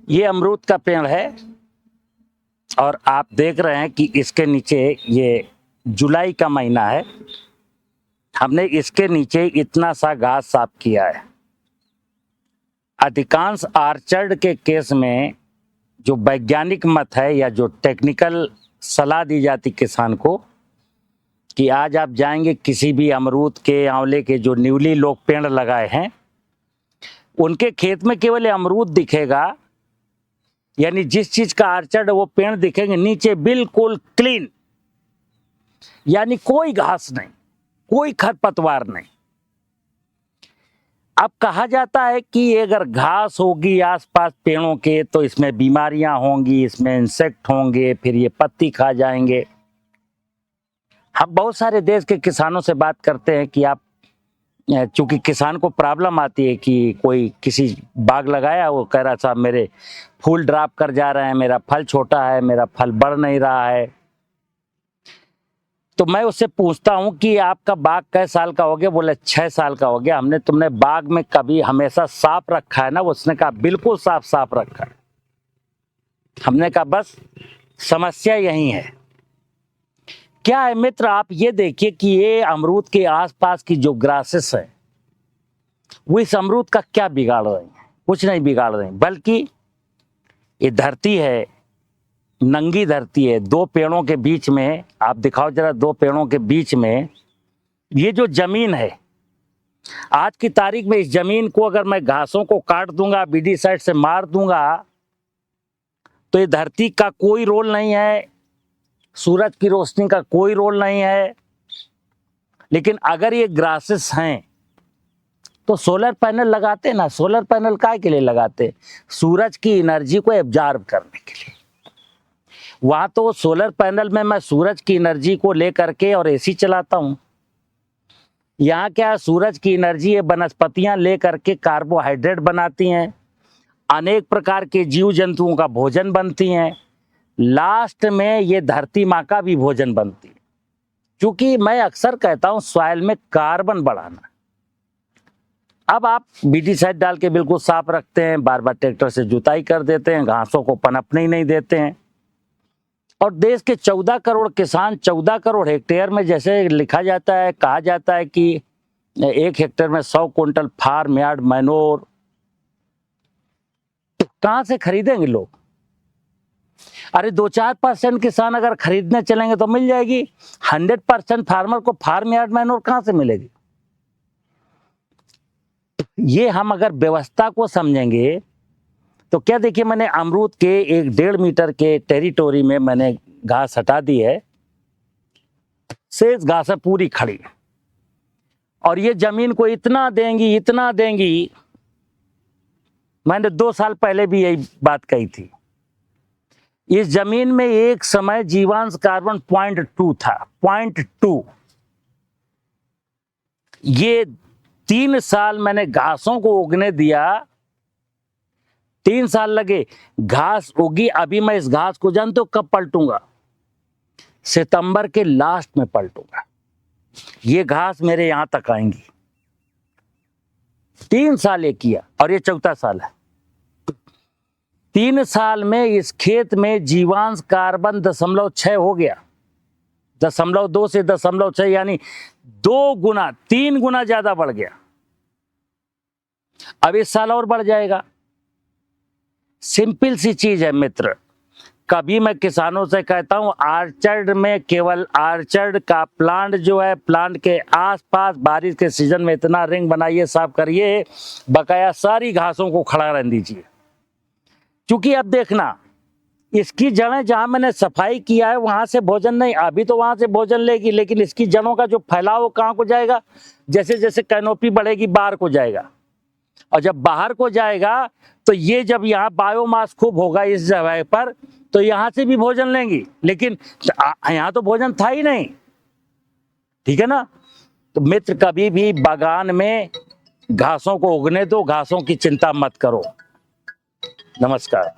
ये अमरूद का पेड़ है और आप देख रहे हैं कि इसके नीचे ये जुलाई का महीना है। हमने इसके नीचे इतना सा घास साफ किया है। अधिकांश आर्चर्ड के केस में जो वैज्ञानिक मत है या जो टेक्निकल सलाह दी जाती किसान को कि आज आप जाएंगे किसी भी अमरूद के, आंवले के जो न्यूली लोग पेड़ लगाए हैं उनके खेत में केवल अमरूद दिखेगा, यानी जिस चीज का आर्चर्ड वो पेड़ दिखेंगे, नीचे बिल्कुल क्लीन, यानी कोई घास नहीं, कोई खरपतवार नहीं। अब कहा जाता है कि अगर घास होगी आसपास पेड़ों के तो इसमें बीमारियां होंगी, इसमें इंसेक्ट होंगे, फिर ये पत्ती खा जाएंगे। हम बहुत सारे देश के किसानों से बात करते हैं कि आप, चूंकि किसान को प्रॉब्लम आती है कि कोई किसी बाग लगाया, वो कह रहा साहब मेरे फूल ड्रॉप कर जा रहे हैं, मेरा फल छोटा है, मेरा फल बढ़ नहीं रहा है। तो मैं उससे पूछता हूं कि आपका बाग कै साल का हो गया? बोले 6 साल का हो गया। तुमने बाग में कभी हमेशा साफ रखा है ना? उसने कहा बिल्कुल साफ रखा है। हमने कहा बस समस्या यही है। क्या है मित्र, आप ये देखिए कि ये अमरूद के आसपास की जो ग्रासेस है वो इस अमरूद का क्या बिगाड़ रही हैं? कुछ नहीं बिगाड़ रही, बल्कि ये धरती है, नंगी धरती है, 2 पेड़ों के बीच में, आप दिखाओ जरा, 2 पेड़ों के बीच में ये जो जमीन है, आज की तारीख में इस जमीन को अगर मैं घासों को काट दूंगा, बीडीसाइड से मार दूंगा, तो ये धरती का कोई रोल नहीं है, सूरज की रोशनी का कोई रोल नहीं है। लेकिन अगर ये ग्रासेस हैं तो सोलर पैनल लगाते ना। सोलर पैनल काहे के लिए लगाते? सूरज की एनर्जी को एब्जॉर्ब करने के लिए। वहां तो सोलर पैनल में मैं सूरज की एनर्जी को लेकर के और एसी चलाता हूं। यहाँ क्या है, सूरज की एनर्जी ये वनस्पतियां लेकर के कार्बोहाइड्रेट बनाती हैं, अनेक प्रकार के जीव जंतुओं का भोजन बनती हैं, लास्ट में ये धरती माँ का भी भोजन बनती है। क्योंकि मैं अक्सर कहता हूं सॉइल में कार्बन बढ़ाना। अब आप बीडीसाइड डाल के बिल्कुल साफ रखते हैं, बार बार ट्रैक्टर से जुताई कर देते हैं, घासों को पनपने ही नहीं देते हैं। और देश के 14 करोड़ किसान 14 करोड़ हेक्टेयर में, जैसे लिखा जाता है, कहा जाता है कि 1 हेक्टेयर में 100 क्विंटल फार्म यार्ड मैनोर, तो कहां से खरीदेंगे लोग? अरे 2-4% किसान अगर खरीदने चलेंगे तो मिल जाएगी। 100% फार्मर को फार्म यार्ड मैनोर कहां से मिलेगी? ये हम अगर व्यवस्था को समझेंगे तो क्या, देखिए मैंने अमरूद के 1-1.5 मीटर के टेरिटोरी में मैंने घास हटा दी है, शेष घास पूरी खड़ी, और ये जमीन को इतना देंगी। मैंने 2 साल पहले भी यही बात कही थी। इस जमीन में एक समय जीवांश कार्बन 0.2 था, 0.2। ये 3 साल मैंने घासों को उगने दिया, 3 साल लगे, घास उगी। अभी मैं इस घास को जानते हो कब पलटूंगा? सितंबर के लास्ट में पलटूंगा। ये घास मेरे यहां तक आएंगी। 3 साल ये किया और ये 4था साल है। 3 साल में इस खेत में जीवांश कार्बन 0.6 हो गया, 0.2 से 0.6, यानी 2 गुना 3 गुना ज्यादा बढ़ गया। अब इस साल और बढ़ जाएगा। सिंपल सी चीज है मित्र। कभी मैं किसानों से कहता हूं आर्चर्ड में, केवल आर्चर्ड का प्लांट जो है, प्लांट के आसपास बारिश के सीजन में इतना रिंग बनाइए, साफ करिए, बकाया सारी घासों को खड़ा रहने दीजिए। क्योंकि अब देखना, इसकी जड़ें जहां मैंने सफाई किया है वहां से भोजन नहीं, अभी तो वहां से भोजन लेगी, लेकिन इसकी जड़ों का जो फैलाव कहां को जाएगा? जैसे जैसे कैनोपी बढ़ेगी बाहर को जाएगा, और जब बाहर को जाएगा तो ये जब यहाँ बायोमास खूब होगा इस जगह पर, तो यहाँ से भी भोजन लेंगी। लेकिन यहाँ तो भोजन था ही नहीं, ठीक है ना? तो मित्र, कभी भी बागान में घासों को उगने दो, घासों की चिंता मत करो। नमस्कार।